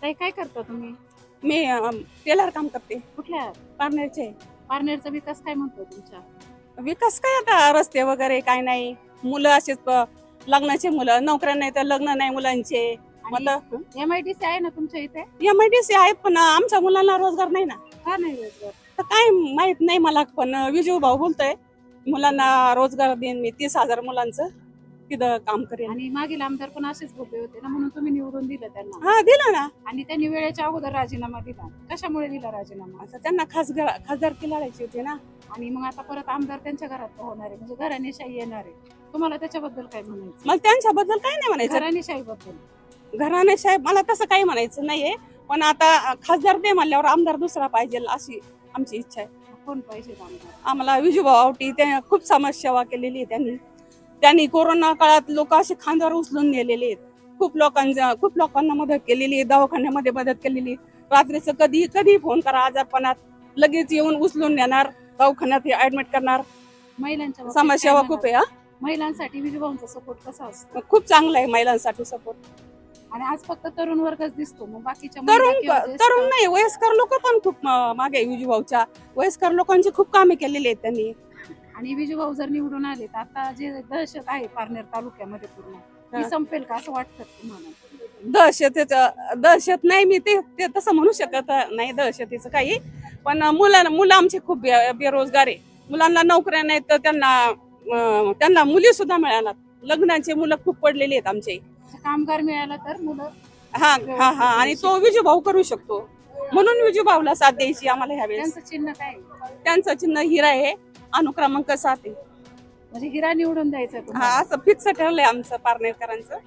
ताई काय करता तुम्ही? मी टेलर काम करते कुठल्या पारनेरचे. पारनेरचा विकास काय म्हणतो तुमच्या? विकास काय आता रस्ते वगैरे काय नाही. मुलं असेच लग्नाचे मुलं, नोकऱ्या नाही तर लग्न नाही मुलांचे. मग आणि MIDC आहे ना तुमच्या इथे? MIDC आहेत पण आमच्या मुलांना रोजगार नाही ना. का नाही रोजगार? तर काय माहित नाही मला, पण विजू भाऊ बोलतोय मुलांना रोजगार देईन मी, 30,000 मुलांचं तिथं काम करेन. आणि मागील आमदार पण असेच उभे होते ना, म्हणून तुम्ही निवडून दिलं त्यांना. हा दिला ना. आणि त्यांनी वेळेच्या अगोदर राजीनामा दिला. कशामुळे दिला राजीनामा? आता त्यांना खासदारकी लढायची होती ना. आणि मग आता परत आमदार त्यांच्या घरात होणार आहे, म्हणजे घराणेशाही येणार आहे. तुम्हाला त्याच्याबद्दल काय म्हणायचं? मला त्यांच्याबद्दल काही नाही म्हणायचं. घराणेशाही बद्दल घराणे साहेब मला तसं काही म्हणायचं नाहीये, पण आता खासदार दे म्हणल्यावर आमदार दुसरा पाहिजे अशी आमची इच्छा आहे. कोण पाहिजे आमदार? आम्हाला विजूभाऊ आवटी त्यांनी खूप समाजसेवा केलेली आहे. त्यांनी कोरोना काळात लोक असे खांद्यावर उचलून नेलेले आहेत. खूप लोकांना मदत केलेली आहे, दवाखान्यामध्ये मदत केलेली. रात्रीचं कधी फोन करा आजारपणात लगेच येऊन उचलून नेणार, दवाखान्यात ऍडमिट करणार. महिलांच्या बाबतीत समाजसेवा काय खूप आहे. म्हणाल? महिलांसाठी विजूभाऊंचा सपोर्ट कसा असतो? खूप चांगला आहे महिलांसाठी सपोर्ट. आणि आज फक्त तरुण वर्गच दिसतो, मग बाकीच्या महिला किंवा ज्येष्ठ- तरुण नाही, वयस्कर लोक पण खूप मागे आहे. विजूभाऊच्या वयस्कर लोकांची खूप कामे केलेली आहेत त्यांनी. आणि विजूभाऊ जर निवडून आले तर आता जे दहशत आहे पारनेर तालुक्यामध्ये पूर्ण ती संपेल का असं वाटतं तुम्हाला? दहशत नाही, मी ते तसं म्हणू शकत नाही दहशतीचं काही. पण मुलं आमचे खूप बेरोजगार आहे. मुलांना नोकऱ्या नाहीत तर त्यांना मुली सुद्धा मिळाल्यात. लग्नाचे मुलं खूप पडलेली आहेत आमचे. कामगार मिळाला तर मुलं हा हा हा आणि तो विजूभाऊ करू शकतो, म्हणून विजूभाऊला साथ द्यायची आम्हाला ह्यावेळेस. त्यांचं चिन्ह काय आहे? त्यांचं चिन्ह हिरा आहे, अनुक्रमांक 7 आहे. म्हणजे हिरा निवडून द्यायचं हा असं फिक्स ठरलंय आमचं पारनेरकरांचं.